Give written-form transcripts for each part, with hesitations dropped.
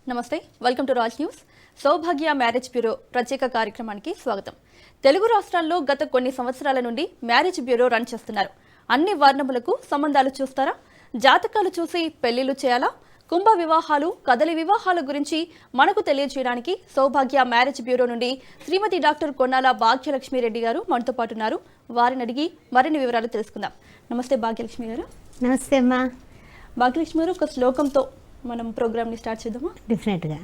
నమస్తే, welcome to Raj news. Saubhagya marriage bureau ప్రత్యేక కార్యక్రమానికి స్వాగతం. తెలుగు రాష్ట్రాల్లో గత కొన్ని సంవత్సరాల నుండి మ్యారేజ్ బ్యూరో రన్ చేస్తున్నారు. అన్ని వర్ణములకు సంబంధాలు చూస్తారా? జాతకాలు చూసి పెళ్లిళ్లు చేయాలా? కుంభ వివాహాలు, కదలి వివాహాల గురించి మనకు తెలియజేయడానికి సౌభాగ్య మ్యారేజ్ బ్యూరో నుండి శ్రీమతి డాక్టర్ కొన్నాల భాగ్యలక్ష్మి రెడ్డి గారు మనతో పాటు ఉన్నారు. వారిని అడిగి మరిన్ని వివరాలు తెలుసుకుందాం. నమస్తే భాగ్యలక్ష్మి గారు. నమస్తే అమ్మా. భాగ్యలక్ష్మి గారు, ఒక శ్లోకంతో మనం ప్రోగ్రామ్ని స్టార్ట్ చేద్దామా? డెఫినెట్గా.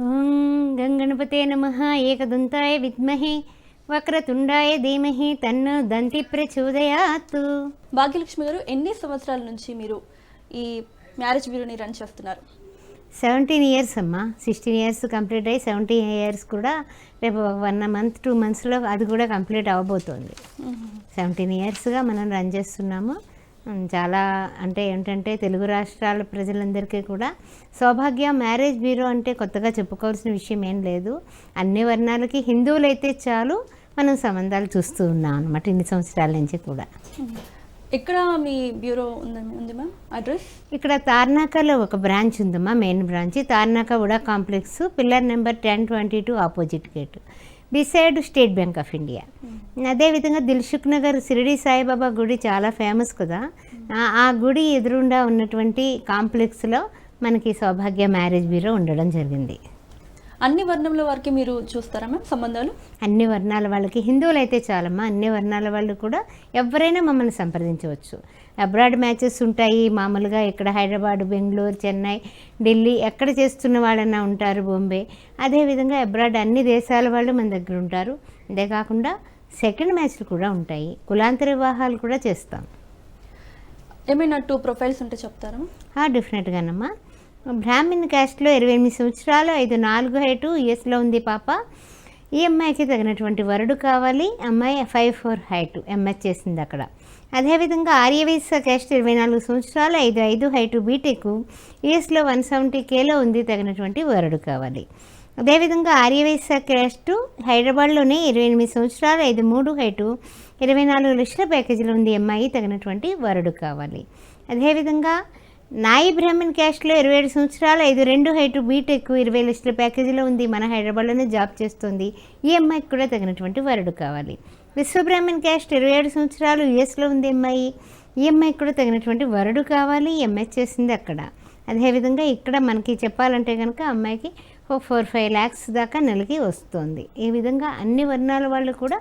ఓం గంగణపతే నమః ఏకదంతాయ విద్మహే వక్రతుండాయ ధీమహి తన్నో దంతి ప్రచోదయాత్. భాగ్యలక్ష్మి గారు, ఎన్ని సంవత్సరాల నుంచి మీరు ఈ మ్యారేజ్ బ్యూరోని రన్ చేస్తున్నారు? 17 ఇయర్స్ అమ్మా. 16 ఇయర్స్ కంప్లీట్ అయ్యి 17 ఇయర్స్ కూడా రేపు 1 మంత్ 2 మంత్స్లో అది కూడా కంప్లీట్ అవ్వబోతోంది. 17 ఇయర్స్గా మనం రన్ చేస్తున్నాము. చాలా అంటే ఏంటంటే తెలుగు రాష్ట్రాల ప్రజలందరికీ కూడా సౌభాగ్య మ్యారేజ్ బ్యూరో అంటే కొత్తగా చెప్పుకోవాల్సిన విషయం ఏం లేదు. అన్ని వర్ణాలకి హిందువులైతే చాలు మనం సంబంధాలు చూస్తూ ఉన్నాం అనమాట ఇన్ని సంవత్సరాల నుంచి కూడా. ఎక్కడ మీ బ్యూరో ఉంది మ్యామ్? అడ్రస్ ఇక్కడ తార్నాకలో ఒక బ్రాంచ్ ఉందమ్మా, main branch Tarnaka Uda complex, pillar number 1022 opposite gate, beside state bank of India. అదేవిధంగా దిల్సుఖ్ నగర్ షిరిడి సాయిబాబా గుడి చాలా ఫేమస్ కదా, ఆ గుడి ఎదురుండా ఉన్నటువంటి కాంప్లెక్స్లో మనకి సౌభాగ్య మ్యారేజ్ బ్యూరో ఉండడం జరిగింది. అన్ని వర్ణంలో వారికి మీరు చూస్తారా మ్యామ్ సంబంధాలు? అన్ని వర్ణాల వాళ్ళకి, హిందువులు అయితే చాలమ్మా, అన్ని వర్ణాల వాళ్ళు కూడా ఎవరైనా మమ్మల్ని సంప్రదించవచ్చు. అబ్రాడ్ మ్యాచెస్ ఉంటాయి మామూలుగా. ఇక్కడ హైదరాబాద్, బెంగళూరు, చెన్నై, ఢిల్లీ ఎక్కడ చేస్తున్న వాళ్ళన్నా ఉంటారు, బాంబే. అదేవిధంగా అబ్రాడ్ అన్ని దేశాల వాళ్ళు మన దగ్గర ఉంటారు. అంతేకాకుండా సెకండ్ మ్యాచ్లు కూడా ఉంటాయి, కులాంతర వివాహాలు కూడా చేస్తాం. ఏమైనా 2 ప్రొఫైల్స్ ఉంటే చెప్తారా? డెఫినెట్గానమ్మా. బ్రాహ్మణ్ క్యాస్ట్లో 28 సంవత్సరాలు, 5'4" హైటు, యుఎస్లో ఉంది పాప. ఈ అమ్మాయికి తగినటువంటి వరుడు కావాలి. అమ్మాయి 5'4" హైటు, ఎంఎస్ చేసింది అక్కడ. అదేవిధంగా ఆర్యవైశ్య క్యాస్ట్ 24 సంవత్సరాలు, 5'5" హైటు, బీటెక్, యుఎస్లో 170Kలో ఉంది, తగినటువంటి వరుడు కావాలి. అదేవిధంగా ఆర్యవైశ్య క్యాస్ట్ హైదరాబాద్లోనే 28 సంవత్సరాలు, 5'3" హైటు, 24 లక్షల ప్యాకేజీలో ఉంది అమ్మాయి, తగినటువంటి వరుడు కావాలి. అదేవిధంగా నాయి బ్రాహ్మణ్ క్యాస్ట్లో 27 సంవత్సరాలు, 5'2" హైటు, బీటెక్, 20 లక్షల ప్యాకేజీలో ఉంది, మన హైదరాబాద్లోనే జాబ్ చేస్తుంది. ఈ అమ్మాయికి కూడా తగినటువంటి వరుడు కావాలి. విశ్వబ్రాహ్మణ్ క్యాస్ట్ 27 సంవత్సరాలు, యుఎస్లో ఉంది అమ్మాయి. ఈ అమ్మాయికి కూడా తగినటువంటి వరుడు కావాలి, ఎంఎస్ చేసింది అక్కడ. అదేవిధంగా ఇక్కడ మనకి చెప్పాలంటే కనుక అమ్మాయికి 4-5 lakhs దాకా నెలకి వస్తుంది. ఈ విధంగా అన్ని వర్ణాల వాళ్ళు కూడా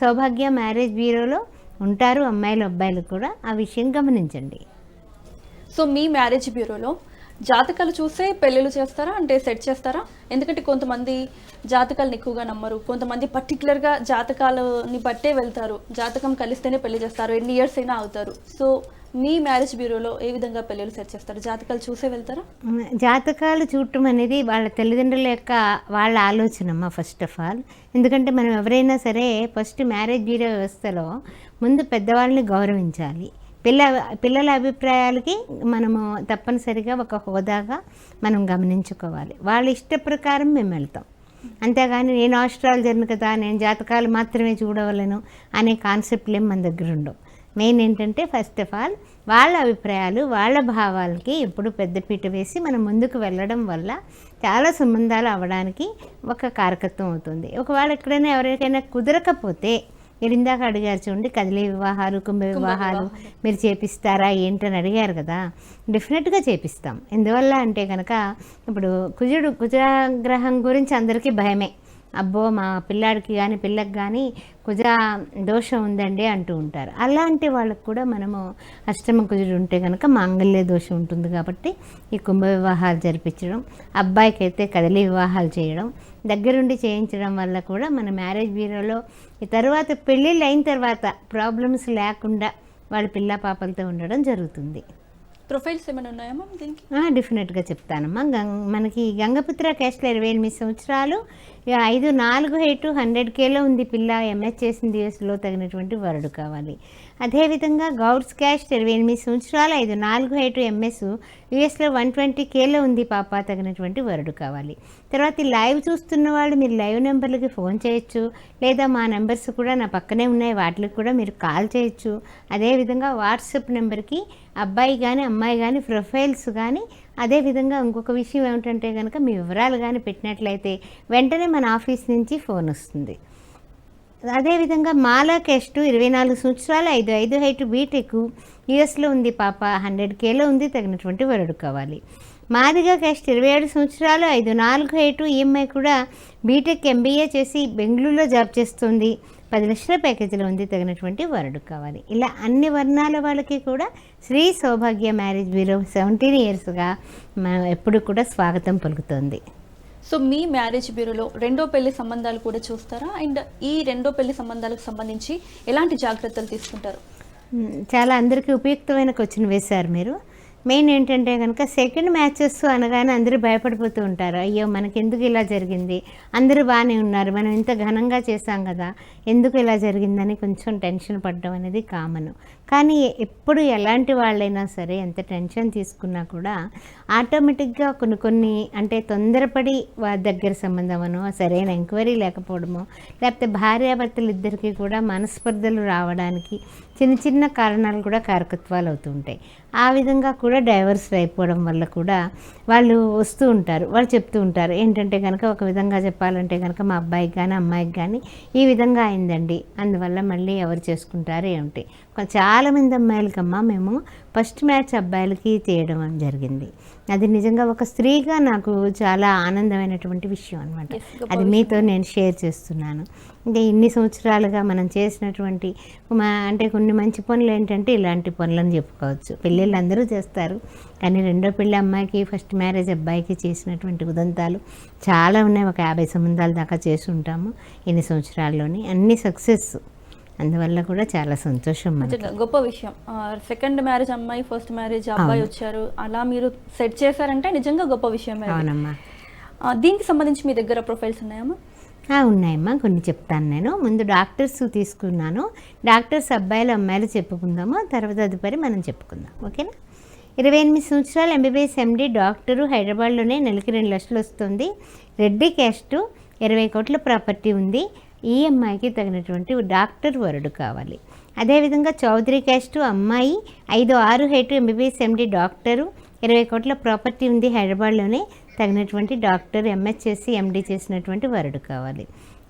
సౌభాగ్య మ్యారేజ్ బ్యూరోలో ఉంటారు, అమ్మాయిలు అబ్బాయిలు కూడా. ఆ విషయం గమనించండి. సో మీ మ్యారేజ్ బ్యూరోలో జాతకాలు చూసే పెళ్ళిళ్ళు చేస్తారా, అంటే సెట్ చేస్తారా? ఎందుకంటే కొంతమంది జాతకాలను ఎక్కువగా నమ్మరు, కొంతమంది పర్టికులర్గా జాతకాలని బట్టే వెళ్తారు, జాతకం కలిస్తేనే పెళ్లి చేస్తారు, ఎన్ని ఇయర్స్ అయినా అవుతారు. సో మీ మ్యారేజ్ బ్యూరోలో ఏ విధంగా పెళ్ళిళ్ళు సెట్ చేస్తారు? జాతకాలు చూసే వెళ్తారా? జాతకాలు చూడటం అనేది వాళ్ళ తల్లిదండ్రుల యొక్క వాళ్ళ ఆలోచనమ్మా ఫస్ట్ ఆఫ్ ఆల్. ఎందుకంటే మనం ఎవరైనా సరే ఫస్ట్ మ్యారేజ్ బ్యూరో వ్యవస్థలో ముందు పెద్దవాళ్ళని గౌరవించాలి. పిల్లల అభిప్రాయాలకి మనము తప్పనిసరిగా ఒక హోదాగా మనం గమనించుకోవాలి. వాళ్ళ ఇష్ట ప్రకారం మేము వెళ్తాం. అంతేగాని నేను ఆస్ట్రాలజర్ని కదా, నేను జాతకాలు మాత్రమే చూడవలను అనే కాన్సెప్ట్లు ఏం మన దగ్గర ఉండవు. మెయిన్ ఏంటంటే ఫస్ట్ ఆఫ్ ఆల్ వాళ్ళ అభిప్రాయాలు, వాళ్ళ భావాలకి ఎప్పుడు పెద్దపీట వేసి మనం ముందుకు వెళ్ళడం వల్ల చాలా సంబంధాలు అవ్వడానికి ఒక కారకత్వం అవుతుంది. ఒకవేళ ఎక్కడైనా ఎవరికైనా కుదరకపోతే, మీరు ఇందాక అడిగారు చూడండి, కదిలే వివాహాలు, కుంభ వివాహాలు మీరు చేపిస్తారా ఏంటని అడిగారు కదా. డెఫినెట్గా చేపిస్తాం. ఎందువల్ల అంటే కనుక ఇప్పుడు కుజగ్రహం గురించి అందరికీ భయమే. అబ్బో మా పిల్లాడికి కానీ పిల్లకి కానీ కుజ దోషం ఉందండి అంటూ ఉంటారు. అలాంటి వాళ్ళకు కూడా మనము అష్టమ కుజుడు ఉంటే కనుక మాంగళ్య దోషం ఉంటుంది కాబట్టి ఈ కుంభ వివాహాలు జరిపించడం, అబ్బాయికి అయితే కదలి వివాహాలు చేయడం, దగ్గరుండి చేయించడం వల్ల కూడా మన మ్యారేజ్ బ్యూరోలో ఈ తర్వాత పెళ్ళిళ్ళు అయిన తర్వాత ప్రాబ్లమ్స్ లేకుండా వాళ్ళ పిల్ల పాపలతో ఉండడం జరుగుతుంది. ప్రొఫైల్స్ ఏమైనా ఉన్నాయా మ్యామ్ దీనికి? డెఫినెట్గా చెప్తానమ్మా. మనకి గంగపుత్ర క్యాస్ట్లో 28 సంవత్సరాలు, 5'4" హైటు, 100Kలో ఉంది పిల్ల, ఎంఎస్ చేసింది, యుఎస్లో తగినటువంటి వరుడు కావాలి. అదేవిధంగా గౌడ్స్ క్యాస్ట్ 28 సంవత్సరాలు, 5'4" హైటు, ఎంఎస్, యుఎస్లో 120Kలో ఉంది పాప, తగినటువంటి వరుడు కావాలి. తర్వాత ఈ లైవ్ చూస్తున్న వాళ్ళు మీరు లైవ్ నెంబర్లకి ఫోన్ చేయొచ్చు, లేదా మా నెంబర్స్ కూడా నా పక్కనే ఉన్నాయి, వాటికి కూడా మీరు కాల్ చేయొచ్చు. అదేవిధంగా వాట్సాప్ నెంబర్కి అబ్బాయి కానీ అమ్మాయి కానీ ప్రొఫైల్స్ కానీ అదేవిధంగా ఇంకొక విషయం ఏమిటంటే కనుక మీ వివరాలు కానీ పెట్టినట్లయితే వెంటనే మన ఆఫీస్ నుంచి ఫోన్ వస్తుంది. అదేవిధంగా మాలా కెస్ట్ 24 సంవత్సరాలు 5'5" హైట్ బీటెక్ యూఎస్లో ఉంది పాప, 100Kలో ఉంది, తగినటువంటి వరుడు కావాలి. మాదిగా కెస్ట్ 27 సంవత్సరాలు 5'4" హైట్ ఈఎంఐ కూడా బీటెక్ MBA చేసి బెంగళూరులో జాబ్ చేస్తుంది, 10 లక్షల ప్యాకేజీలో ఉంది, తగినటువంటి వరుడు కావాలి. ఇలా అన్ని వర్ణాల వాళ్ళకి కూడా శ్రీ సౌభాగ్య మ్యారేజ్ బ్యూరో 17 ఇయర్స్గా ఎప్పుడు కూడా స్వాగతం పలుకుతోంది. సో మీ మ్యారేజ్ బ్యూరోలో రెండో పెళ్లి సంబంధాలు కూడా చూస్తారా? అండ్ ఈ రెండో పెళ్లి సంబంధాలకు సంబంధించి ఎలాంటి జాగ్రత్తలు తీసుకుంటారు? చాలా అందరికీ ఉపయుక్తమైన క్వశ్చన్ వేశారు మీరు. మెయిన్ ఏంటంటే కనుక సెకండ్ మ్యాచెస్ అనగానే అందరూ భయపడిపోతూ ఉంటారు. అయ్యో మనకెందుకు ఇలా జరిగింది, అందరూ బాగానే ఉన్నారు, మనం ఇంత ఘనంగా చేశాం కదా, ఎందుకు ఇలా జరిగిందని కొంచెం టెన్షన్ పడడం అనేది కామన్. కానీ ఎప్పుడు ఎలాంటి వాళ్ళైనా సరే ఎంత టెన్షన్ తీసుకున్నా కూడా ఆటోమేటిక్గా కొన్ని అంటే తొందరపడి వారి దగ్గర సంబంధమనో సరైన ఎంక్వైరీ లేకపోవడమో లేకపోతే భార్యాభర్తలు ఇద్దరికి కూడా మనస్పర్ధలు రావడానికి చిన్న చిన్న కారణాలు కూడా కారకత్వాలు అవుతూ ఉంటాయి. ఆ విధంగా కూడా డైవర్స్ అయిపోవడం వల్ల కూడా వాళ్ళు వస్తూ ఉంటారు, వాళ్ళు చెప్తూ ఉంటారు ఏంటంటే కనుక ఒక విధంగా చెప్పాలంటే కనుక మా అబ్బాయికి కానీ అమ్మాయికి కానీ ఈ విధంగా అయిందండి, అందువల్ల మళ్ళీ ఎవరు చేసుకుంటారు ఏమిటి. చాలామంది అమ్మాయిలకమ్మా మేము ఫస్ట్ మ్యాచ్ అబ్బాయిలకి చేయడం జరిగింది. అది నిజంగా ఒక స్త్రీగా నాకు చాలా ఆనందమైనటువంటి విషయం అనమాట. అది మీతో నేను షేర్ చేస్తున్నాను. ఇంకా ఇన్ని సంవత్సరాలుగా మనం చేసినటువంటి అంటే కొన్ని మంచి పనులు ఏంటంటే ఇలాంటి పనులని చెప్పుకోవచ్చు. పెళ్ళిళ్ళు అందరూ చేస్తారు, కానీ రెండో పెళ్ళి అమ్మాయికి ఫస్ట్ మ్యారేజ్ అబ్బాయికి చేసినటువంటి ఉదంతాలు చాలా ఉన్నాయి. ఒక 50 సంబంధాల దాకా చేసి ఉంటాము ఇన్ని సంవత్సరాల్లోని, అన్ని సక్సెస్. అందువల్ల కూడా చాలా సంతోషం. గొప్ప విషయం. సెకండ్ మ్యారేజ్ అమ్మాయి, ఫస్ట్ మ్యారేజ్ అబ్బాయి వచ్చారు, అలా మీరు సెట్ చేశారంటే నిజంగా గొప్ప విషయం. అవునమ్మా. దీనికి సంబంధించి మీ దగ్గర ప్రొఫైల్స్ ఉన్నాయమ్మా? ఉన్నాయమ్మా, కొన్ని చెప్తాను. నేను ముందు డాక్టర్స్ తీసుకున్నాను. డాక్టర్స్ అబ్బాయిలు అమ్మాయిలు చెప్పుకుందాము, తర్వాత తదుపరి మనం చెప్పుకుందాం, ఓకేనా? 28 సంవత్సరాలు MBBS MD డాక్టరు, హైదరాబాద్లోనే నెలకి 2 లక్షలు వస్తుంది, రెడ్డి క్యాస్ట్, 20 కోట్ల ప్రాపర్టీ ఉంది, ఈఎంఐకి తగినటువంటి డాక్టర్ వరుడు కావాలి. అదేవిధంగా చౌదరి క్యాస్ట్ అమ్మాయి, 5'6" హైట్, MBBS MD డాక్టరు, 20 కోట్ల ప్రాపర్టీ ఉంది, హైదరాబాద్లోనే, తగినటువంటి డాక్టర్, MS చేసి MD చేసినటువంటి వరుడు కావాలి.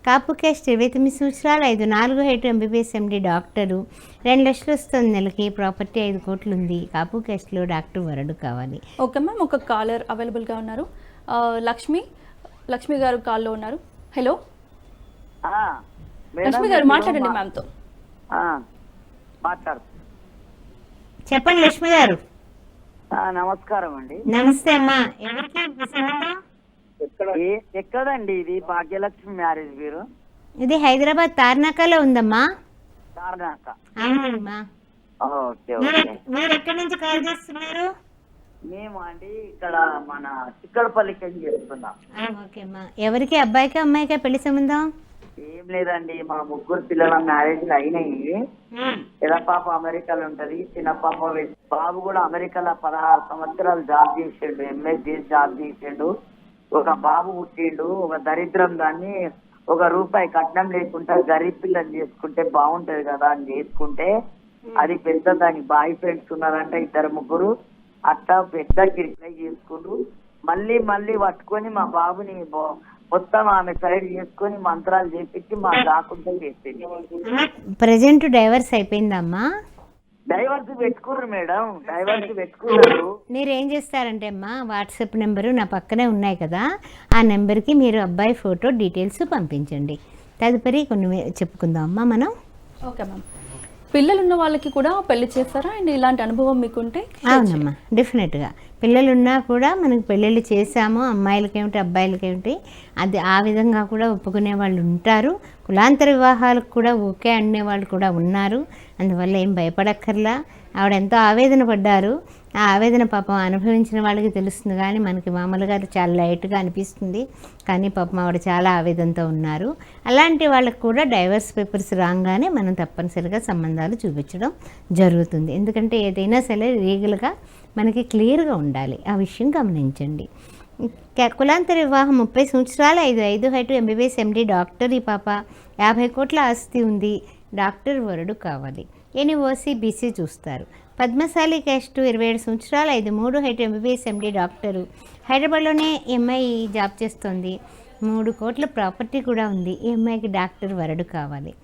కాపు క్యాస్ట్ 29 సంవత్సరాలు 5'4" హైట్, MBBS MD డాక్టరు, 2 లక్షలు వస్తుంది నెలకి, ప్రాపర్టీ 5 కోట్లు ఉంది, కాపు క్యాస్ట్లో డాక్టర్ వరుడు కావాలి. ఓకే మ్యామ్, ఒక కాలర్ అవైలబుల్గా ఉన్నారు. లక్ష్మి గారు కాల్లో ఉన్నారు. హలో లక్ష్మి గారు, మాట్లాడండి మ్యామ్తో. చెప్పండి లక్ష్మి గారు. నమస్కారం అండి. నమస్తే అమ్మా. ఎక్కడండి ఇది? Bhagyalakshmi marriage bureau. ఇది హైదరాబాద్ తార్నాకలో ఉందమ్మా. తార్నాక? అవునమ్మా. Okay okay. మీరు ఎక్కడి నుంచి కాల్ చేస్తున్నారు? మేము అండి ఇక్కడ మన చిక్కడపల్లికి అని చేస్తున్నాం. ఓకే అమ్మా. ఎవరికి, అబ్బాయికి అమ్మాయికి పెళ్లి సంబంధం? ఏం లేదండి, మా 3 పిల్లల మ్యారేజ్లు అయినాయి. పెద్ద పాప అమెరికాలో ఉంటది, చిన్న పాప బాబు కూడా అమెరికాలో 16 సంవత్సరాలు జాబ్ చేసిండు, MS చేసి జాబ్ చేసిండు. ఒక బాబు పుట్టిండు. ఒక దరిద్రం దాన్ని ₹1 కట్నం లేకుండా గరీబ్ పిల్లని చేసుకుంటే బాగుంటది కదా అని చేసుకుంటే, అది పెద్ద దానికి బాయ్ ఫ్రెండ్స్ ఉన్నారంట 2-3. అట్లా పెద్ద రిప్లై చేసుకుంటూ మళ్ళీ పట్టుకొని మా బాబుని మొత్తం ఆమె సైడ్ చేసుకొని మంత్రాలు చేపించి మా దాకుంటే చేసింది. ప్రెజెంట్ డైవర్స్ అయిపోయిందమ్మా. డైవర్స్ పెట్టుకుర్రు మేడం, డైవర్స్ పెట్టుకున్నారు. మీరు ఏం చేస్తారంటే అమ్మా, వాట్సాప్ నెంబరు నా పక్కనే ఉన్నాయి కదా, ఆ నెంబర్కి మీరు అబ్బాయి ఫోటో డీటెయిల్స్ పంపించండి. తదుపరి కొన్ని చెప్పుకుందాం అమ్మా మనం. Okay ma'am. పిల్లలున్న వాళ్ళకి కూడా పెళ్లి చేస్తారా? అండ్ ఇలాంటి అనుభవం మీకుంటే? అవునమ్మా, డెఫినెట్గా. పిల్లలున్నా కూడా మనకు పెళ్ళిళ్ళు చేసాము, అమ్మాయిలకి ఏమిటి అబ్బాయిలకి ఏమిటి, అది ఆ విధంగా కూడా ఒప్పుకునే వాళ్ళు ఉంటారు. కులాంతర వివాహాలకు కూడా ఓకే అనే వాళ్ళు కూడా ఉన్నారు. అందువల్ల ఏం భయపడక్కర్లా. ఆవిడ ఎంతో ఆవేదన పడ్డారు. ఆ ఆవేదన పాపం అనుభవించిన వాళ్ళకి తెలుస్తుంది, కానీ మనకి మామూలుగా చాలా లైట్గా అనిపిస్తుంది. కానీ పాపం ఆవిడ చాలా ఆవేదనతో ఉన్నారు. అలాంటి వాళ్ళకి కూడా డైవర్స్ పేపర్స్ రాగానే మనం తప్పనిసరిగా సంబంధాలు చూపించడం జరుగుతుంది. ఎందుకంటే ఏదైనా సరే లీగల్గా మనకి క్లియర్గా ఉండాలి, ఆ విషయం గమనించండి. కులాంతర వివాహం 30 సంవత్సరాలు 5'5" హైట్, MBBS MD డాక్టర్, ఈ పాప 50 కోట్ల ఆస్తి ఉంది, డాక్టర్ వరుడు కావాలి. NOC BC చూస్తారు. పద్మశాలి క్యాస్ట్ 27 సంవత్సరాలు 5'3" హైట్ ఎంబీబీఎస్ ఎండి డాక్టరు. హైదరాబాద్లోనే ఈ అమ్మాయి జాబ్ చేస్తుంది. 3 కోట్ల ప్రాపర్టీ కూడా ఉంది. ఈ అమ్మాయికి డాక్టర్ వరుడు కావాలి.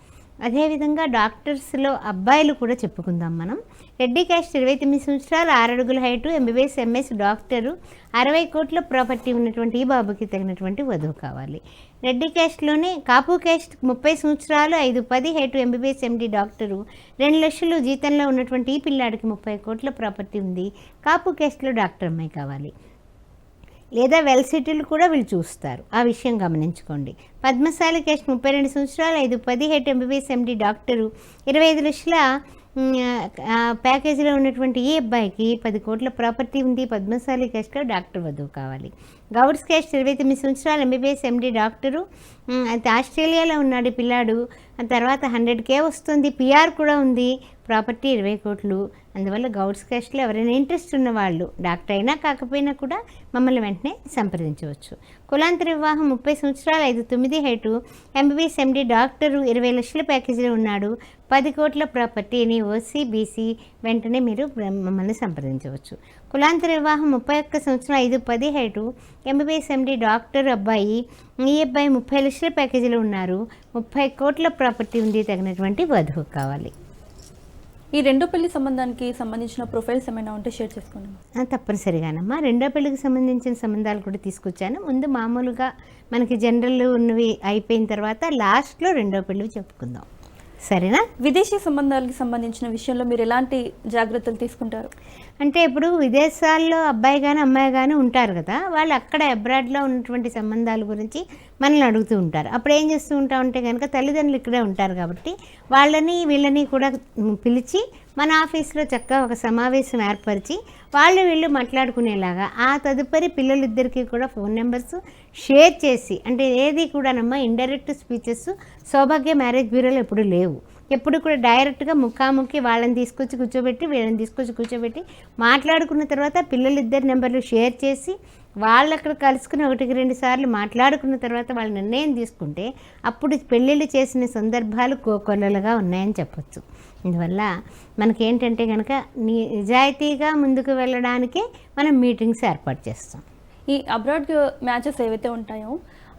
అదేవిధంగా డాక్టర్స్లో అబ్బాయిలు కూడా చెప్పుకుందాం మనం. రెడ్డి క్యాస్ట్ 29 సంవత్సరాలు 6 అడుగుల హైటు ఎంబీబీఎస్ ఎంఎస్ డాక్టరు. 60 కోట్ల ప్రాపర్టీ ఉన్నటువంటి ఈ బాబుకి తగినటువంటి వధువు కావాలి. రెడ్డి క్యాస్ట్లోనే కాపు క్యాస్ట్ 30 సంవత్సరాలు 5'10" హైటు ఎంబీబీఎస్ ఎండి డాక్టరు. 2 లక్షలు జీతంలో ఉన్నటువంటి ఈ పిల్లాడికి 30 కోట్ల ప్రాపర్టీ ఉంది. కాపు క్యాస్ట్లో డాక్టర్ అమ్మాయి కావాలి. లేదా వెల్ సెటిల్ కూడా వీళ్ళు చూస్తారు. ఆ విషయం గమనించుకోండి. పద్మశాలి క్యాస్ట్ 32 సంవత్సరాలు 5'10" హైట్ ఎంబీబీఎస్ ఎండి డాక్టరు. 25 లక్షల ప్యాకేజీలో ఉన్నటువంటి ఈ అబ్బాయికి 10 కోట్ల ప్రాపర్టీ ఉంది. పద్మశాలి క్యాస్ట్లో డాక్టర్ వధువు కావాలి. గౌడ్స్ క్యాస్ట్ 29 సంవత్సరాలు ఎంబీబీఎస్ ఎండి డాక్టరు. అయితే ఆస్ట్రేలియాలో ఉన్నాడు పిల్లాడు. తర్వాత 100K వస్తుంది. పిఆర్ కూడా ఉంది. ప్రాపర్టీ 20 కోట్లు. అందువల్ల గౌడ్స్ క్యాస్ట్లో ఎవరైనా ఇంట్రెస్ట్ ఉన్నవాళ్ళు డాక్టర్ అయినా కాకపోయినా కూడా మమ్మల్ని వెంటనే సంప్రదించవచ్చు. కులాంతర వివాహం 30 సంవత్సరాలు 5'9" హైటు ఎంబీబీఎస్ ఎండి డాక్టరు. 20 లక్షల ప్యాకేజీలో ఉన్నాడు. 10 కోట్ల ప్రాపర్టీని ఓసీ బీసీ వెంటనే మీరు మమ్మల్ని సంప్రదించవచ్చు. కులాంతర వివాహం 31 సంవత్సరం 5'10" హైటు ఎంబీబీఎస్ ఎండి డాక్టర్ అబ్బాయి. ఈ అబ్బాయి 30 లక్షల ప్యాకేజీలో ఉన్నారు. 30 కోట్ల ప్రాపర్టీ ఉంది. తగినటువంటి వధువు కావాలి. ఈ రెండో పెళ్లి సంబంధానికి సంబంధించిన ప్రొఫైల్స్ ఏమైనా ఉంటే షేర్ చేసుకోండి. తప్పనిసరిగానమ్మా. రెండో పెళ్లికి సంబంధించిన సంబంధాలు కూడా తీసుకొచ్చాను. ముందు మామూలుగా మనకి జనరల్ ఉన్నవి అయిపోయిన తర్వాత లాస్ట్లో రెండో పెళ్లి చెప్పుకుందాం, సరేనా? విదేశీ సంబంధాలకి సంబంధించిన విషయంలో మీరు ఎలాంటి జాగ్రత్తలు తీసుకుంటారు? అంటే ఇప్పుడు విదేశాల్లో అబ్బాయి కానీ అమ్మాయి కానీ ఉంటారు కదా, వాళ్ళు అక్కడ అబ్రాడ్లో ఉన్నటువంటి సంబంధాల గురించి మనల్ని అడుగుతూ ఉంటారు. అప్పుడు ఏం చేస్తూ ఉంటామంటే కనుక తల్లిదండ్రులు ఇక్కడే ఉంటారు కాబట్టి వాళ్ళని వీళ్ళని కూడా పిలిచి మన ఆఫీస్లో చక్కగా ఒక సమావేశం ఏర్పరిచి వీళ్ళు మాట్లాడుకునేలాగా ఆ తదుపరి పిల్లలిద్దరికీ కూడా ఫోన్ నెంబర్స్ షేర్ చేసి, అంటే ఏది కూడానమ్మా ఇండైరెక్ట్ స్పీచెస్ సౌభాగ్య మ్యారేజ్ బ్యూరోలో ఎప్పుడు లేవు. ఎప్పుడు కూడా డైరెక్ట్గా ముఖాముఖి వాళ్ళని తీసుకొచ్చి కూర్చోబెట్టి వీళ్ళని తీసుకొచ్చి కూర్చోబెట్టి మాట్లాడుకున్న తర్వాత పిల్లలిద్దరి నెంబర్లు షేర్ చేసి వాళ్ళు అక్కడ కలుసుకుని 1-2 సార్లు మాట్లాడుకున్న తర్వాత వాళ్ళ నిర్ణయం తీసుకుంటే అప్పుడు పెళ్ళిళ్ళు చేసిన సందర్భాలు కోకొల్లలుగా ఉన్నాయని చెప్పచ్చు. అందువల్ల మనకేంటంటే కనుక నిజాయితీగా ముందుకు వెళ్ళడానికే మనం మీటింగ్స్ ఏర్పాటు చేస్తాం. ఈ అబ్రాడ్ మ్యాచెస్ ఏవైతే ఉంటాయో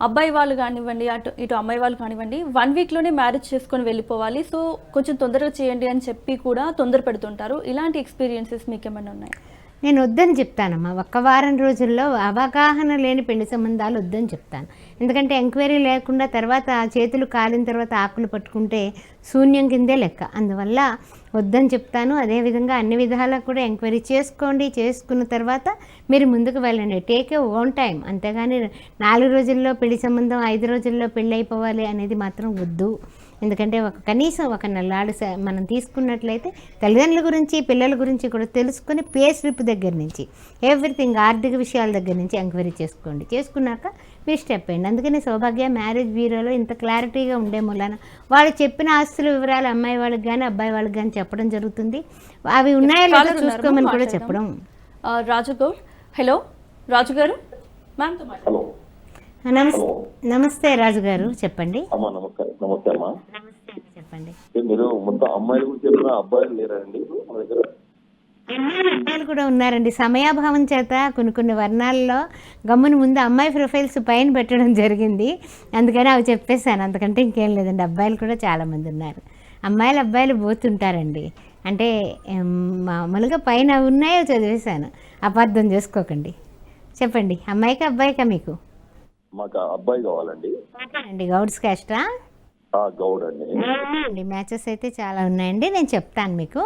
అబ్బాయి వాళ్ళు కానివ్వండి ఇటు అమ్మాయి వాళ్ళు కానివ్వండి 1 వీక్లోనే మ్యారేజ్ చేసుకొని వెళ్ళిపోవాలి, సో కొంచెం తొందరగా చేయండి అని చెప్పి కూడా తొందర పెడుతుంటారు. ఇలాంటి ఎక్స్పీరియన్సెస్ మీకు ఏమైనా ఉన్నాయి? నేను వద్దని చెప్తానమ్మా. 1 వారం రోజుల్లో అవగాహన లేని పెళ్లి సంబంధాలు వద్దని చెప్తాను. ఎందుకంటే ఎంక్వైరీ లేకుండా తర్వాత చేతులు కాలిన తర్వాత ఆకులు పట్టుకుంటే శూన్యం కిందే లెక్క. అందువల్ల వద్దని చెప్తాను. అదేవిధంగా అన్ని విధాలా కూడా ఎంక్వైరీ చేసుకోండి. చేసుకున్న తర్వాత మీరు ముందుకు వెళ్ళండి. Take a own time. అంతేగాని 4 రోజుల్లో పెళ్లి సంబంధం 5 రోజుల్లో పెళ్ళి అయిపోవాలి అనేది మాత్రం వద్దు. ఎందుకంటే కనీసం 1 నెలలాడు మనం తీసుకున్నట్లయితే తల్లిదండ్రుల గురించి పిల్లల గురించి కూడా తెలుసుకొని పే స్లిప్ దగ్గర నుంచి ఎవ్రీథింగ్ ఆర్థిక విషయాల దగ్గర నుంచి ఎంక్వైరీ చేసుకోండి. చేసుకున్నాక మీరు స్టెప్ అయ్యండి. అందుకని సౌభాగ్య మ్యారేజ్ బ్యూరోలో ఇంత క్లారిటీగా ఉండే మూలన వాళ్ళు చెప్పిన ఆస్తుల వివరాలు అమ్మాయి వాళ్ళకి కానీ అబ్బాయి వాళ్ళకి కానీ చెప్పడం జరుగుతుంది. అవి ఉన్నాయో లేదో చూసుకోమని కూడా చెప్పడం. రాజు గౌడ్, హలో రాజు గారు, మ్యామ్తో మాట్లాడండి. నమస్తే రాజు గారు, చెప్పండి. నమస్తే అమ్మా. చెప్పండి. మీరు మొత్తం అమ్మాయిల గురించి చెప్పిన అబ్బాయిలు లేరండి మన దగ్గర? అమ్మాయిలు కూడా ఉన్నారండి. సమయాభావం చేత కొన్ని వర్ణాల్లో గమ్మున ముందు అమ్మాయి ప్రొఫైల్స్ పైన పెట్టడం జరిగింది. అందుకని అవి చెప్పేశాను. అంతకంటే ఇంకేం లేదండి. అబ్బాయిలు కూడా చాలామంది ఉన్నారు. అమ్మాయిలు అబ్బాయిలు పోతుంటారండి. అంటే మామూలుగా పైన ఉన్నాయో చదివేశాను, అపార్థం చేసుకోకండి. చెప్పండి, అమ్మాయికా అబ్బాయికా మీకు? మాకు అబ్బాయి కావాలండి. అండి గౌడ్స్ క్యాస్టా? గౌడ్ అండి. మ్యాచెస్ అయితే చాలా ఉన్నాయండి, నేను చెప్తాను మీకు.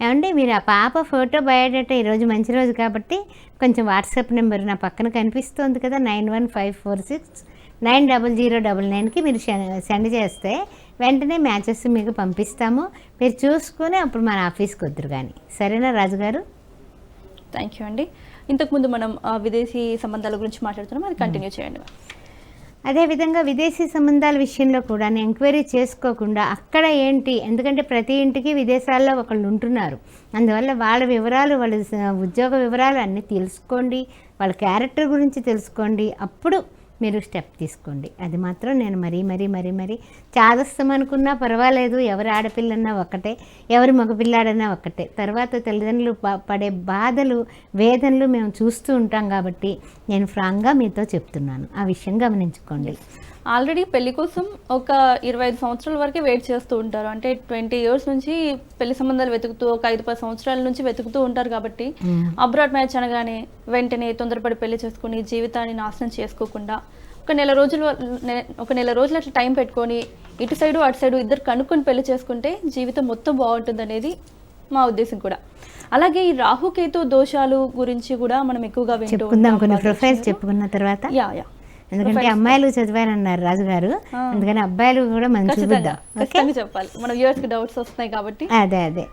ఏమండి మీరు ఆ పాప ఫోటో బయోడేటా ఈరోజు మంచి రోజు కాబట్టి కొంచెం వాట్సాప్ నెంబర్ నా పక్కన కనిపిస్తుంది కదా 9154690099కి మీరు సెండ్ చేస్తే వెంటనే మ్యాచెస్ మీకు పంపిస్తాము. మీరు చూసుకొని అప్పుడు మన ఆఫీస్కి వద్దురు కానీ, సరేనా రాజుగారు? థ్యాంక్ యూ అండి. ఇంతకుముందు మనం విదేశీ సంబంధాల గురించి మాట్లాడుతున్నాం, అది కంటిన్యూ చేయండి. అదేవిధంగా విదేశీ సంబంధాల విషయంలో కూడా ఎంక్వైరీ చేసుకోకుండా అక్కడ ఏంటి, ఎందుకంటే ప్రతి ఇంటికి విదేశాల్లో ఒకళ్ళు ఉంటున్నారు. అందువల్ల వాళ్ళ వివరాలు, వాళ్ళ ఉద్యోగ వివరాలు అన్నీ తెలుసుకోండి, వాళ్ళ క్యారెక్టర్ గురించి తెలుసుకోండి. అప్పుడు మీరు స్టెప్ తీసుకోండి. అది మాత్రం నేను మరీ చాదస్తం అనుకున్నా పర్వాలేదు. ఎవరు ఆడపిల్లన్నా ఒక్కటే, ఎవరు మగపిల్లాడన్నా ఒక్కటే. తర్వాత తల్లిదండ్రులు పడే బాధలు, వేదనలు మేము చూస్తూ ఉంటాం కాబట్టి నేను ఫ్రాంక్గా మీతో చెప్తున్నాను. ఆ విషయం గమనించుకోండి. ఆల్రెడీ పెళ్లి కోసం ఒక 25 సంవత్సరాల వరకే వెయిట్ చేస్తూ ఉంటారు. అంటే 20 ఇయర్స్ నుంచి పెళ్లి సంబంధాలు వెతుకుతూ, ఒక 5-10 సంవత్సరాల నుంచి వెతుకుతూ ఉంటారు కాబట్టి అబ్రాడ్ మ్యాచ్ అనగానే వెంటనే తొందరపడి పెళ్లి చేసుకుని జీవితాన్ని నాశనం చేసుకోకుండా ఒక నెల రోజులు అట్లా టైం పెట్టుకొని ఇటు సైడు అటు సైడు ఇద్దరు కనుక్కొని పెళ్లి చేసుకుంటే జీవితం మొత్తం బాగుంటుంది అనేది మా ఉద్దేశం కూడా. అలాగే ఈ రాహుకేతు దోషాలు గురించి కూడా మనం ఎక్కువగా వింటూ చెప్పుకుందాం. కొన్ని ప్రొఫైల్స్ చెప్పుకున్న తర్వాత, యా ఎందుకంటే అమ్మాయిలు చదివారన్నారు రాజుగారు, అందుకని అబ్బాయిలు కూడా మంచి చూద్దాం. చెప్పాలి, మన వ్యూవర్స్ కి డౌట్స్ వస్తున్నాయి కాబట్టి. అదే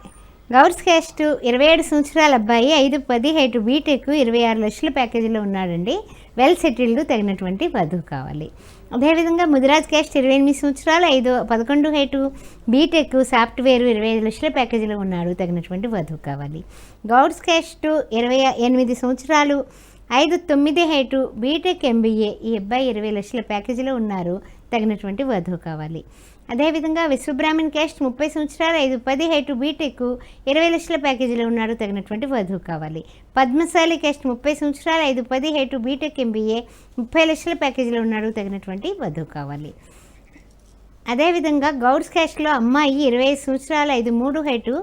గౌడ్స్ క్యాస్ట్ 27 సంవత్సరాల అబ్బాయి, 5-10 హైట్, బీటెక్, 26 లక్షల ప్యాకేజీలో ఉన్నాడండి. వెల్ సెటిల్డ్, తగినటువంటి వధువు కావాలి. అదేవిధంగా ముదిరాజ్ క్యాస్ట్ 28 సంవత్సరాలు, 5-11 హైట్, బీటెక్, సాఫ్ట్వేర్, 25 లక్షల ప్యాకేజీలో ఉన్నాడు. తగినటువంటి వధువు కావాలి. గౌడ్స్ క్యాస్ట్ 28 సంవత్సరాలు, 5-9 హైటు, బీటెక్, ఎంబీఏ, ఈ అబ్బాయి 20 లక్షల ప్యాకేజీలో ఉన్నారు. తగినటువంటి వధువు కావాలి. అదేవిధంగా విశ్వబ్రాహ్మణ్ క్యాస్ట్ 30 సంవత్సరాలు, 5-10 హైటు, బీటెక్, 20 లక్షల ప్యాకేజీలో ఉన్నాడు. తగినటువంటి వధువు కావాలి. పద్మశాలి క్యాస్ట్ 30 సంవత్సరాలు, 5-10 హైటు, బీటెక్, ఎంబీఏ, 30 లక్షల ప్యాకేజీలో ఉన్నాడు. తగినటువంటి వధువు కావాలి. అదేవిధంగా గౌడ్స్ క్యాస్ట్లో అమ్మాయి 25 సంవత్సరాలు, 5-3 హైటు,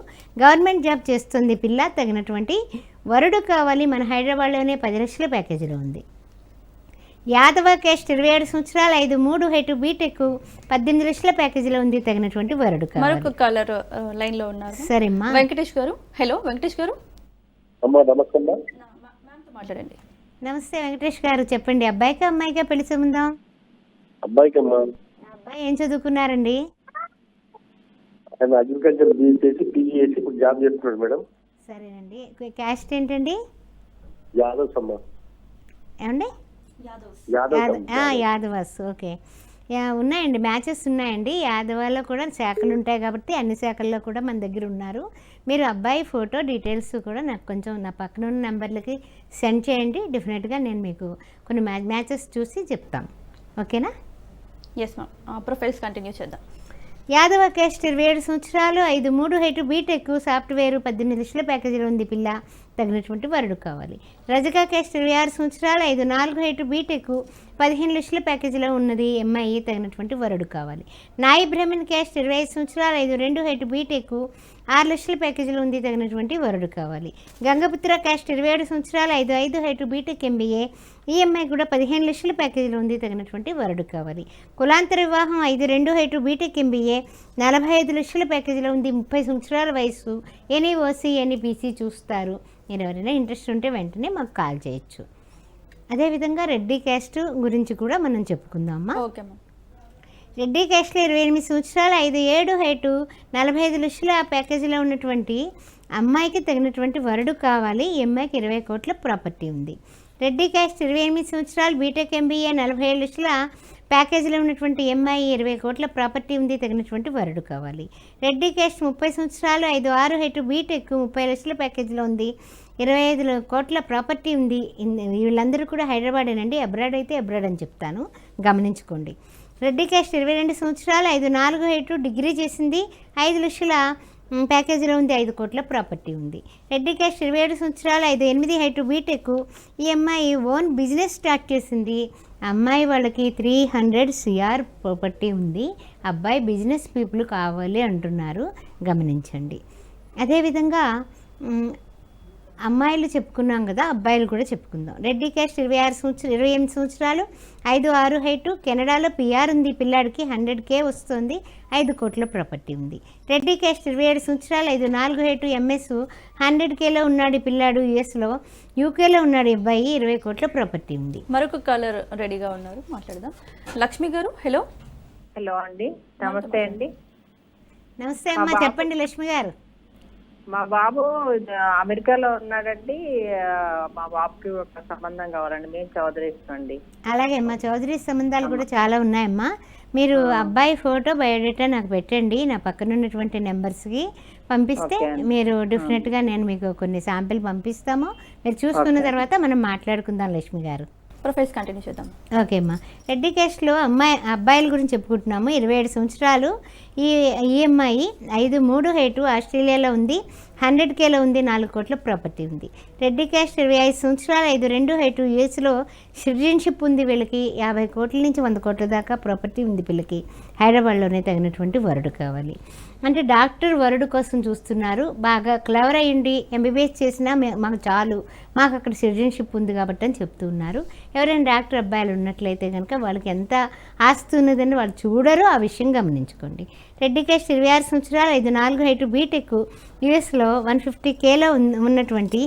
గవర్నమెంట్ జాబ్ చేస్తుంది పిల్ల. తగినటువంటి వరుడు కావాలి. మన హైదరాబాద్లోనే 10 లక్షల ప్యాకేజీలో ఉంది. యాదవ క్యాస్ట్ 27 సంవత్సరాలు, 5-3 హైటు, బీటెక్, 18 లక్షల ప్యాకేజీలో ఉంది. తగినటువంటి వరుడు కావాలి. మరొక కాలర్ లైన్ లో ఉన్నారు. సరేమ్మా. వెంకటేష్ గారు, హలో వెంకటేష్ గారు. నమస్తే. మాట్లాడండి. నమస్తే వెంకటేష్ గారు, చెప్పండి. అబ్బాయికా అమ్మాయికా పెళ్లి సంబంధం? అబ్బాయికి. అబ్బాయి ఏం చదువుకున్నారండి? ఆయన అగ్రికల్చర్ చేసి పీజీ చేసి ఇప్పుడు జాబ్ చేస్తున్నాడు మేడం. సరేనండి. క్యాస్ట్ ఏంటండి? యాదవ్స్ అమ్మ. ఏమండి? యాదవాస్. ఓకే. ఉన్నాయండి, మ్యాచెస్ ఉన్నాయండి. యాదవాలో కూడా శాఖలు ఉంటాయి కాబట్టి అన్ని శాఖల్లో కూడా మన దగ్గర ఉన్నారు. మీరు అబ్బాయి ఫోటో డీటెయిల్స్ కూడా నాకు కొంచెం నా పక్కన ఉన్న నెంబర్లకి సెండ్ చేయండి. డెఫినెట్గా నేను మీకు కొన్ని మ్యాచెస్ చూసి చెప్తాను. ఓకేనా? Yes ma'am. ప్రొఫైల్స్ కంటిన్యూ చేద్దాం. యాదవ క్యాస్ట్ 27 సంవత్సరాలు, 5-3 హైటు, బీటెక్, సాఫ్ట్వేర్, 18 లక్షల ప్యాకేజీలో ఉంది పిల్ల. తగినటువంటి వరుడు కావాలి. రజకా క్యాస్ట్ 26 సంవత్సరాలు, 5-4 హైటు, బీటెక్, 15 లక్షల ప్యాకేజీలో ఉన్నది ఎంఐఈ. తగినటువంటి వరుడు కావాలి. నాయి బ్రాహ్మణ్ క్యాస్ట్ 25 సంవత్సరాలు, 5-2 హైటు, బీటెక్, 6 లక్షల ప్యాకేజీలో ఉంది. తగినటువంటి వరుడు కావాలి. గంగపుత్ర క్యాస్ట్ 27 సంవత్సరాలు, 5-5 హైటు, బీటెక్, ఎంబీఏ, ఈఎంఐ కూడా 15 లక్షల ప్యాకేజీలో ఉంది. తగినటువంటి వరుడు కావాలి. కులాంతర వివాహం, 5-2 హైటు, బీటెక్, ఎంబీఏ, 45 లక్షల ప్యాకేజీలో ఉంది. 30 సంవత్సరాల వయసు. ఎనీ ఓసీ, ఎనీ బీసీ చూస్తారు. మీరు ఎవరైనా ఇంట్రెస్ట్ ఉంటే వెంటనే మాకు కాల్ చేయొచ్చు. అదేవిధంగా రెడ్డి క్యాస్ట్ గురించి కూడా మనం చెప్పుకుందామా? Okay ma'am. రెడ్డి క్యాస్ట్లో 28 సంవత్సరాలు, 5-7 హైటు, 45 లక్షల ప్యాకేజీలో ఉన్నటువంటి అమ్మాయికి తగినటువంటి వరుడు కావాలి. ఈ అమ్మాయికి 20 కోట్ల ప్రాపర్టీ ఉంది. రెడ్డి క్యాస్ట్ 28 సంవత్సరాలు, బీటెక్, ఎంబీఏ, 47 లక్షల ప్యాకేజీలో ఉన్నటువంటి ఎంఐ, 20 కోట్ల ప్రాపర్టీ ఉంది. తగినటువంటి వరుడు కావాలి. రెడ్డి క్యాస్ట్ 30 సంవత్సరాలు, 5-6 హైటు, బీటెక్, 30 లక్షల ప్యాకేజీలో ఉంది. 25 కోట్ల ప్రాపర్టీ ఉంది. వీళ్ళందరూ కూడా హైదరాబాదేనండి. అబ్రాడ్ అయితే అబ్రాడ్ అని చెప్తాను, గమనించుకోండి. రెడ్డి క్యాస్ట్ 22 సంవత్సరాలు, 5-4 హైటు, డిగ్రీ చేసింది. 5 లక్షల ప్యాకేజీలో ఉంది. 5 కోట్ల ప్రాపర్టీ ఉంది. రెడ్డి క్యాస్ట్ 27 సంవత్సరాలు, 5-8 హైటు, బీటెక్, ఈ అమ్మాయి ఓన్ బిజినెస్ స్టార్ట్ చేసింది. అమ్మాయి వాళ్ళకి 300 CR ప్రాపర్టీ ఉంది. అబ్బాయి బిజినెస్ పీపుల్ కావాలి అంటున్నారు, గమనించండి. అదేవిధంగా అమ్మాయిలు చెప్పుకున్నాం కదా, అబ్బాయిలు కూడా చెప్పుకుందాం. రెడ్డి క్యాస్ట్ 28 సంవత్సరాలు, 5-6 హైటు, కెనడాలో PR ఉంది. పిల్లాడికి 100K వస్తుంది. 5 కోట్ల ప్రాపర్టీ ఉంది. రెడ్డి క్యాస్ట్ 27 సంవత్సరాలు, 5-4 హైటు, MS, 100Kలో ఉన్నాడు పిల్లాడు. USలో, UKలో ఉన్నాడు అబ్బాయి. 20 కోట్ల ప్రాపర్టీ ఉంది. మరొక కాలర్ రెడీగా ఉన్నారు, మాట్లాడదాం. లక్ష్మి గారు, హలో. హలో అండి, నమస్తే అండి. నమస్తే అమ్మా, చెప్పండి లక్ష్మి గారు. మా బాబు అమెరికాలో ఉన్నాడండి. మా బాబుకి ఒక సంబంధం కావాలండి. మేము చౌదరీస్ అండి. అలాగే అమ్మా, చౌదరి సంబంధాలు కూడా చాలా ఉన్నాయమ్మా. మీరు అబ్బాయి ఫోటో, బయోడేటా నాకు పెట్టండి. నా పక్కన ఉన్నటువంటి నెంబర్స్కి పంపిస్తే మీరు డెఫినెట్గా నేను మీకు కొన్ని శాంపిల్ పంపిస్తాము. మీరు చూసుకున్న తర్వాత మనం మాట్లాడుకుందాం లక్ష్మి గారు. ప్రొఫైల్స్ కంటిన్యూ చేద్దాం. ఓకే అమ్మా. రెడ్డి క్యాస్ట్లో అబ్బాయిల గురించి చెప్పుకుంటున్నాము. 27 సంవత్సరాలు. ఈ అమ్మాయి 5'3" హైటు, ఆస్ట్రేలియాలో ఉంది, 100Kలో ఉంది, 4 కోట్ల ప్రాపర్టీ ఉంది. రెడ్డి క్యాస్ట్ 25 సంవత్సరాలు, 5'2" హైటు, యూఎస్లో సిటిజన్షిప్ ఉంది వీళ్ళకి, 50 కోట్ల నుంచి 100 కోట్ల దాకా ప్రాపర్టీ ఉంది వీళ్ళకి. హైదరాబాద్లోనే తగినటువంటి వరుడు కావాలి. అంటే డాక్టర్ వరుడు కోసం చూస్తున్నారు. బాగా క్లవర్ అయ్యండి, MBBS చేసినా మాకు చాలు, మాకు అక్కడ సిటిజన్షిప్ ఉంది కాబట్టి అని చెప్తూ ఉన్నారు. ఎవరైనా డాక్టర్ అబ్బాయిలు ఉన్నట్లయితే కనుక వాళ్ళకి ఎంత ఆస్తి ఉన్నదని వాళ్ళు చూడరు, ఆ విషయం గమనించుకోండి. రెడ్డి క్యాస్ట్ 26 సంవత్సరాలు, 5'4" హైటు, బీటెక్, యూఎస్లో 150Kలో ఉన్నటువంటి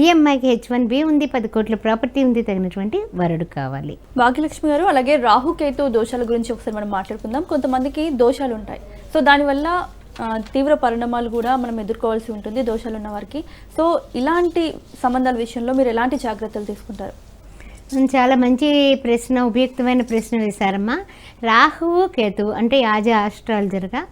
ఈ అమ్మాయికి H1B ఉంది, 10 కోట్ల ప్రాపర్టీ ఉంది, తగినటువంటి వరుడు కావాలి. భాగ్యలక్ష్మి గారు, అలాగే రాహుకేతు దోషాల గురించి ఒకసారి మనం మాట్లాడుకుందాం. కొంతమందికి దోషాలు ఉంటాయి, సో దానివల్ల తీవ్ర పరిణామాలు కూడా మనం ఎదుర్కోవాల్సి ఉంటుంది దోషాలు ఉన్న వారికి. సో ఇలాంటి సంబంధాల విషయంలో మీరు ఎలాంటి జాగ్రత్తలు తీసుకుంటారు? చాలా మంచి ప్రశ్న, ఉపయుక్తమైన ప్రశ్న వేశారమ్మా. రాహువు కేతువు అంటే యాజ ఆస్ట్రాలజర్గా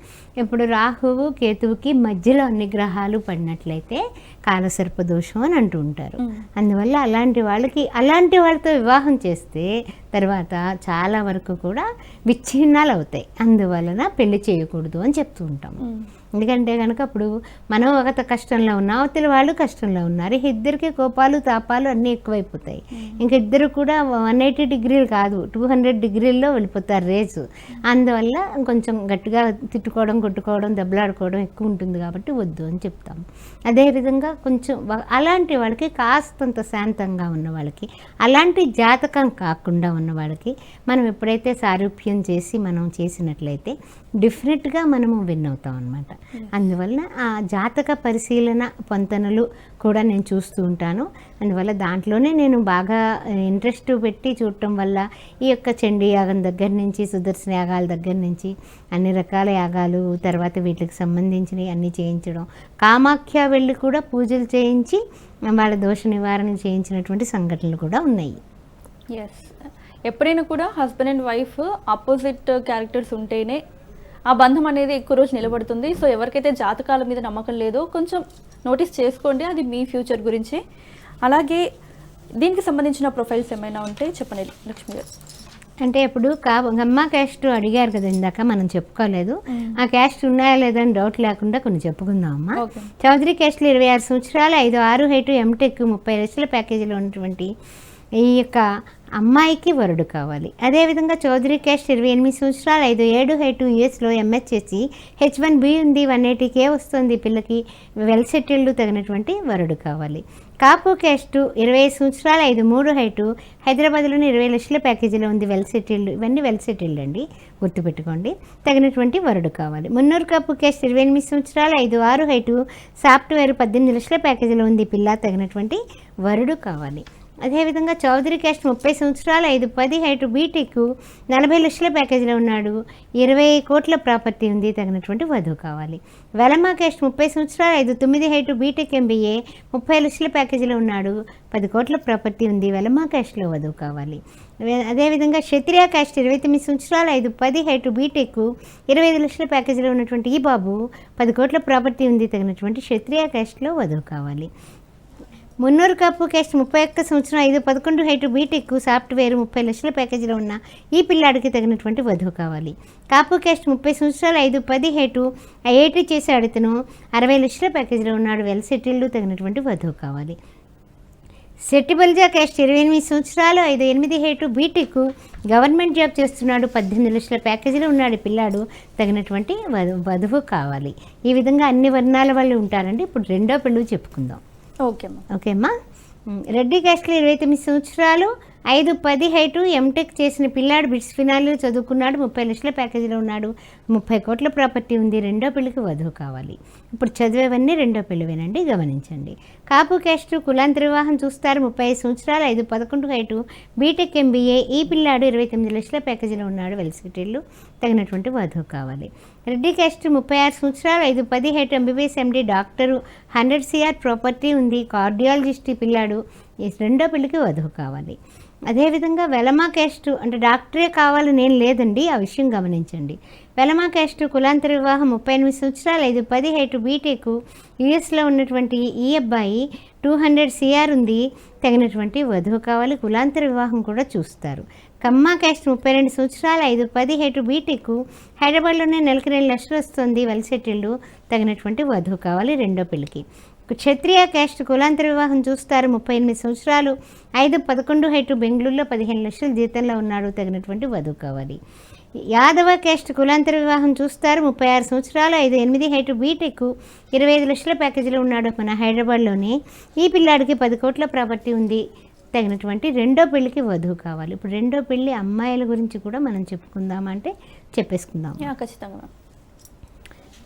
ఇప్పుడు రాహువు కేతువుకి మధ్యలో అన్ని గ్రహాలు పడినట్లయితే కాలసర్ప దోషం అని అంటూ ఉంటారు. అందువల్ల అలాంటి వాళ్ళతో వివాహం చేస్తే తర్వాత చాలా వరకు కూడా విచ్ఛిన్నాలు అవుతాయి. అందువలన పెళ్లి చేయకూడదు అని చెప్తూ ఉంటాము. ఎందుకంటే కనుక అప్పుడు మనం ఒక కష్టంలో ఉన్నాం, అవతల వాళ్ళు కష్టంలో ఉన్నారు, ఇద్దరికి కోపాలు తాపాలు అన్నీ ఎక్కువైపోతాయి. ఇంక ఇద్దరు కూడా 180 డిగ్రీలు కాదు, 200 డిగ్రీల్లో వెళ్ళిపోతారు రేసు. అందువల్ల కొంచెం గట్టిగా తిట్టుకోవడం, కొట్టుకోవడం, దెబ్బలాడుకోవడం ఎక్కువ ఉంటుంది కాబట్టి వద్దు అని చెప్తాము. అదేవిధంగా కొంచెం అలాంటి వాళ్ళకి, కాస్తంత శాంతంగా ఉన్న వాళ్ళకి, అలాంటి జాతకం కాకుండా ఉన్న వాళ్ళకి మనం ఎప్పుడైతే సారూప్యం చేసి మనం చేసినట్లయితే డెఫినెట్గా మనము విన్ అవుతాం అన్నమాట. అందువలన ఆ జాతక పరిశీలన పొంతనలు కూడా నేను చూస్తూ ఉంటాను. అందువల్ల దాంట్లోనే నేను బాగా ఇంట్రెస్ట్ పెట్టి చూడటం వల్ల ఈ యొక్క చండీ యాగం దగ్గర నుంచి, సుదర్శన యాగాల దగ్గర నుంచి అన్ని రకాల యాగాలు, తర్వాత వీటికి సంబంధించినవి అన్నీ చేయించడం, కామాఖ్య వెళ్ళి కూడా పూజలు చేయించి వాళ్ళ దోష నివారణ చేయించినటువంటి సంఘటనలు కూడా ఉన్నాయి. ఎస్, ఎప్పుడైనా కూడా husband and wife opposite characters ఉంటేనే ఆ బంధం అనేది ఎక్కువ రోజు నిలబడుతుంది. సో ఎవరికైతే జాతకాల మీద నమ్మకం లేదో కొంచెం నోటీస్ చేసుకోండి, అది మీ ఫ్యూచర్ గురించి. అలాగే దీనికి సంబంధించిన ప్రొఫైల్స్ ఏమైనా ఉంటే చెప్పండి లక్ష్మి గారు. అంటే ఇప్పుడు గమ్మ క్యాస్ట్ అడిగారు కదా ఇందాక, మనం చెప్పుకోలేదు. ఆ క్యాస్ట్ ఉన్నాయా లేదా అని డౌట్ లేకుండా కొన్ని చెప్పుకుందాం అమ్మా. చౌదరి క్యాస్ట్లో 26 సంవత్సరాలు, 5'6" హైటు, ఎంటెక్, 30 లక్షల ప్యాకేజీలో ఉన్నటువంటి ఈ యొక్క అమ్మాయికి వరుడు కావాలి. అదేవిధంగా చౌదరి క్యాస్ట్ 28 సంవత్సరాలు, 5'7" హైటు, యూఎస్లో ఎంఎస్ చేసి H1B ఉంది, 180K వస్తుంది పిల్లకి, వెల్ సెటిల్డ్, తగినటువంటి వరుడు కావాలి. కాపు క్యాస్ట్ 25 సంవత్సరాలు, 5'3" హైటు, హైదరాబాద్లోని 20 లక్షల ప్యాకేజీలో ఉంది, వెల్ సెటిల్డ్. ఇవన్నీ వెల్ సెటిల్డ్ అండి, గుర్తుపెట్టుకోండి, తగినటువంటి వరుడు కావాలి. మున్నూరు కాపు క్యాస్ట్ 28 సంవత్సరాలు, 5'6" హైటు, సాఫ్ట్వేర్, 18 లక్షల ప్యాకేజీలో ఉంది పిల్ల, తగినటువంటి వరుడు కావాలి. అదేవిధంగా చౌదరి క్యాస్ట్ 30 సంవత్సరాలు, 5'10" హైటు, బీటెక్, 40 లక్షల ప్యాకేజీలో ఉన్నాడు, 20 కోట్ల ప్రాపర్టీ ఉంది, తగినటువంటి వధువు కావాలి. వెలమ క్యాస్ట్ 30 సంవత్సరాలు, 5'9" హైటు, బీటెక్, MBA, 30 లక్షల ప్యాకేజీలో ఉన్నాడు, 10 కోట్ల ప్రాపర్టీ ఉంది, వెలమ క్యాస్ట్లో వధువు కావాలి. అదేవిధంగా క్షత్రియ క్యాస్ట్ 29 సంవత్సరాలు, 5'10" హైటు, బీటెక్, 25 లక్షల ప్యాకేజీలో ఉన్నటువంటి ఈ బాబు, 10 కోట్ల ప్రాపర్టీ ఉంది, తగినటువంటి క్షత్రియ క్యాస్ట్లో వధువు కావాలి. మున్నూరు కాపు క్యాస్ట్ 31 సంవత్సరం, 5'11" హైటు, బీటెక్, సాఫ్ట్వేర్, 30 లక్షల ప్యాకేజీలో ఉన్న ఈ పిల్లాడికి తగినటువంటి వధువు కావాలి. కాపు క్యాస్ట్ 30 సంవత్సరాలు, 5'10" హైటు, IIT చేశాడు ఇతను, 60 లక్షల ప్యాకేజీలో ఉన్నాడు, వెల్ సెటిల్డ్, తగినటువంటి వధువు కావాలి. సెట్టిబల్జా క్యాస్ట్ 28 సంవత్సరాలు, 5'8" హైటు, బీటెక్, గవర్నమెంట్ జాబ్ చేస్తున్నాడు, 18 లక్షల ప్యాకేజీలో ఉన్నాడు పిల్లాడు, తగినటువంటి వధువు కావాలి. ఈ విధంగా అన్ని వర్ణాల వాళ్ళు ఉంటారండి. ఇప్పుడు రెండో పెళ్ళి చెప్పుకుందాం. ఓకేమ్మా. రెడ్డి క్యాస్ట్లో 29 సంవత్సరాలు, 5'10" హైటు, ఎంటెక్ చేసిన పిల్లాడు, బిట్స్ ఫినాలిలో చదువుకున్నాడు, 30 లక్షల ప్యాకేజీలో ఉన్నాడు, 30 కోట్ల ప్రాపర్టీ ఉంది, రెండో పెళ్లికి వధువు కావాలి. ఇప్పుడు చదివేవన్నీ రెండో పెళ్ళివేనండి, గమనించండి. కాపు క్యాస్ట్ కులాంతర వివాహం చూస్తారు, 35 సంవత్సరాలు, 5'11" హైటు, బీటెక్, MBA, ఈ పిల్లాడు 29 లక్షల ప్యాకేజీలో ఉన్నాడు, వెల్ సెటిల్డ్, తగినటువంటి వధువు కావాలి. రెడ్డి క్యాస్ట్ 36 సంవత్సరాలు, 5'10" height, MBBS, MD, doctor, 100 CR property ఉంది, కార్డియాలజిస్ట్ ఈ పిల్లాడు, రెండో పెళ్లికి వధువు కావాలి. అదేవిధంగా వెలమ క్యాస్ట్ అంటే డాక్టరే కావాలని ఏం లేదండి, ఆ విషయం గమనించండి. వెలమా క్యాస్ట్ కులాంతర వివాహం 38 సంవత్సరాలు 5-10 హైట్ బీటెక్ యూఎస్లో ఉన్నటువంటి ఈ అబ్బాయి 200 CR ఉంది, తగినటువంటి వధువు కావాలి, కులాంతర వివాహం కూడా చూస్తారు. కమ్మా క్యాస్ట్ 32 సంవత్సరాలు 5-10 హైట్ బీటెక్ హైదరాబాద్లోనే నెలకు 2 లక్షలు వస్తుంది, వెల్ సెటిల్డ్, తగినటువంటి వధువు కావాలి రెండో పెళ్లికి. క్షత్రియ క్యాస్ట్ కులాంతర వివాహం చూస్తారు, 38 సంవత్సరాలు 5-11 హైట్ బెంగళూరులో 15 లక్షల జీతంలో ఉన్నాడు, తగినటువంటి వధువు కావాలి. యాదవ క్యాస్ట్ కులాంతర వివాహం చూస్తారు, 36 సంవత్సరాలు 5-8 హైట్ బీటెక్ 25 లక్షల ప్యాకేజీలో ఉన్నాడు మన హైదరాబాద్లోనే. ఈ పిల్లాడికి 10 కోట్ల ప్రాపర్టీ ఉంది, తగినటువంటి రెండో పెళ్ళికి వధువు కావాలి. ఇప్పుడు రెండో పెళ్ళి అమ్మాయిల గురించి కూడా మనం చెప్పుకుందామంటే చెప్పేసుకుందాం. ఖచ్చితంగా.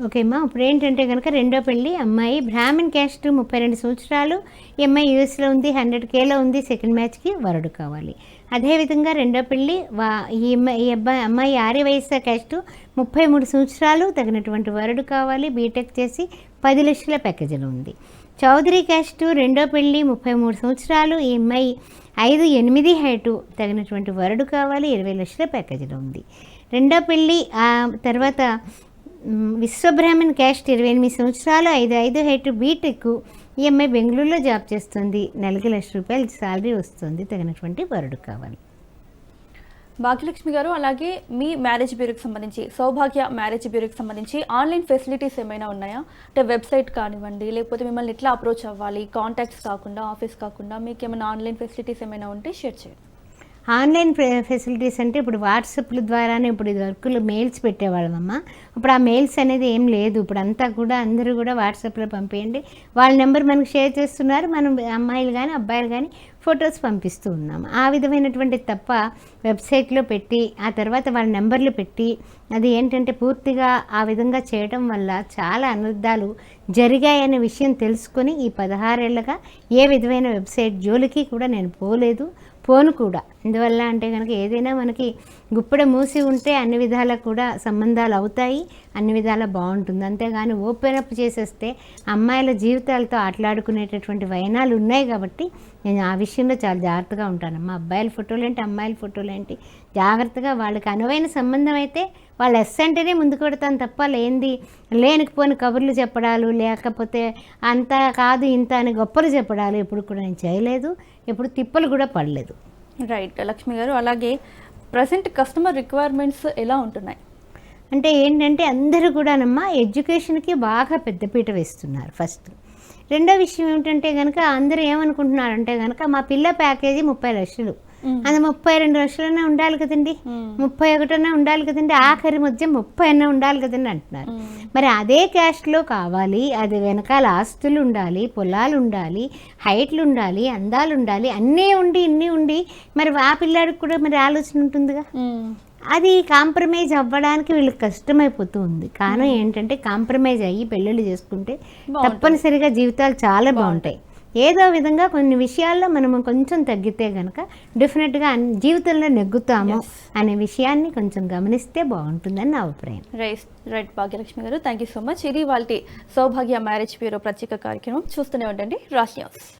ఓకే అమ్మా, ఇప్పుడు ఏంటంటే కనుక రెండో పెళ్ళి అమ్మాయి బ్రాహ్మణ్ క్యాస్ట్ 32 సంవత్సరాలు, ఈ అమ్మాయి యూఎస్లో ఉంది, 100Kలో ఉంది, సెకండ్ మ్యాచ్కి వరుడు కావాలి. అదేవిధంగా రెండో పెళ్ళి ఈ అమ్మాయి ఆర్యవైశ్య క్యాస్ట్ 33 సంవత్సరాలు, తగినటువంటి వరుడు కావాలి, బీటెక్ చేసి 10 లక్షల ప్యాకేజీలో ఉంది. చౌదరి క్యాస్ట్ రెండో పెళ్ళి 33 సంవత్సరాలు, ఈ అమ్మాయి 5-8 హైటు, తగినటువంటి వరుడు కావాలి, 20 లక్షల ప్యాకేజీలో ఉంది. రెండో పెళ్ళి తర్వాత విశ్వబ్రాహ్మణ్ క్యాస్ట్ 28 సంవత్సరాలు 5-5 హైట్ బీటెక్, ఈ అమ్మాయి బెంగళూరులో జాబ్ చేస్తుంది, నెలకి ₹1,00,000 శాలరీ వస్తుంది, తగినటువంటి వరుడు కావాలి. భాగ్యలక్ష్మి గారు, అలాగే మీ మ్యారేజ్ బ్యూరోకి సంబంధించి, సౌభాగ్య మ్యారేజ్ బ్యూరోకి సంబంధించి ఆన్లైన్ ఫెసిలిటీస్ ఏమైనా ఉన్నాయా? అంటే వెబ్సైట్ కానివ్వండి, లేకపోతే మిమ్మల్ని ఎట్లా అప్రోచ్ అవ్వాలి, కాంటాక్ట్స్ కాకుండా, ఆఫీస్ కాకుండా మీకు ఏమైనా ఆన్లైన్ ఫెసిలిటీస్ ఏమైనా ఉంటే షేర్ చేయండి. ఆన్లైన్ ఫెసిలిటీస్ అంటే ఇప్పుడు వాట్సాప్ల ద్వారానే, ఇప్పుడు ఇది వరకు మెయిల్స్ పెట్టేవాళ్ళమమ్మా, ఇప్పుడు ఆ మెయిల్స్ అనేది ఏం లేదు. ఇప్పుడు అంతా కూడా అందరూ కూడా వాట్సాప్లో పంపేయండి, వాళ్ళ నెంబర్ మనకు షేర్ చేస్తున్నారు, మనం అమ్మాయిలు కానీ అబ్బాయిలు కానీ ఫొటోస్ పంపిస్తూ ఉన్నాము. ఆ విధమైనటువంటి తప్ప వెబ్సైట్లో పెట్టి ఆ తర్వాత వాళ్ళ నెంబర్లు పెట్టి అది ఏంటంటే పూర్తిగా ఆ విధంగా చేయడం వల్ల చాలా అనర్థాలు జరిగాయనే విషయం తెలుసుకొని ఈ 16 ఏళ్ళగా ఏ విధమైన వెబ్సైట్ జోలికి కూడా నేను పోను కూడా. ఎందువల్ల అంటే కనుక ఏదైనా మనకి గుప్పెడ మూసి ఉంటే అన్ని విధాలా కూడా సంబంధాలు అవుతాయి, అన్ని విధాలా బాగుంటుంది. అంతేగాని ఓపెన్ అప్ చేసేస్తే అమ్మాయిల జీవితాలతో ఆటలాడుకునేటటువంటి వైనాలు ఉన్నాయి. కాబట్టి నేను ఆ విషయంలో చాలా జాగ్రత్తగా ఉంటానమ్మా. అబ్బాయిల ఫోటోలు ఏంటి, అమ్మాయిల ఫోటోలు ఏంటి, జాగ్రత్తగా వాళ్ళకి అనువైన సంబంధం అయితే వాళ్ళు ఎస్ అంటేనే ముందుకు పెడతాను తప్ప లేనిపోని కబుర్లు చెప్పడాలు, లేకపోతే అంత కాదు ఇంత అని గొప్పలు చెప్పడాలు ఎప్పుడు కూడా నేను చేయలేదు, ఎప్పుడు తిప్పలు కూడా పడలేదు. రైట్ లక్ష్మి గారు, అలాగే ప్రజెంట్ కస్టమర్ రిక్వైర్మెంట్స్ ఎలా ఉంటున్నాయి? అంటే ఏంటంటే అందరూ కూడానమ్మా ఎడ్యుకేషన్కి బాగా పెద్దపీట వేస్తున్నారు ఫస్ట్. రెండో విషయం ఏమిటంటే కనుక అందరూ ఏమనుకుంటున్నారంటే కనుక మా పిల్ల ప్యాకేజీ 30 లక్షలు, అది 32 లక్షలన్నా ఉండాలి కదండి, 31 ఉండాలి కదండి, ఆఖరి మధ్య 30 ఉండాలి కదండి అంటున్నారు. మరి అదే క్యాస్ట్లో కావాలి, అది వెనకాల ఆస్తులు ఉండాలి, పొలాలు ఉండాలి, హైట్లు ఉండాలి, అందాలు ఉండాలి, అన్నీ ఉండి ఇన్ని ఉండి మరి ఆ పిల్లాడికి కూడా మరి ఆలోచన ఉంటుందిగా. అది కాంప్రమైజ్ అవ్వడానికి వీళ్ళకి కష్టమైపోతూ ఉంది. కారణం ఏంటంటే కాంప్రమైజ్ అయ్యి పెళ్ళిళ్ళు చేసుకుంటే తప్పనిసరిగా జీవితాలు చాలా బాగుంటాయి. ఏదో విధంగా కొన్ని విషయాల్లో మనం కొంచెం తగ్గితే కనుక డెఫినెట్గా జీవితంలో నెగ్గుతాము అనే విషయాన్ని కొంచెం గమనిస్తే బాగుంటుందని నా అభిప్రాయం. రైట్ భాగ్యలక్ష్మి గారు, థ్యాంక్ యూ సో మచ్. ఇది వాళ్ళ సౌభాగ్య మ్యారేజ్ బ్యూరో ప్రత్యేక కార్యక్రమం. చూస్తూనే ఉండండి రాజ్ న్యూస్.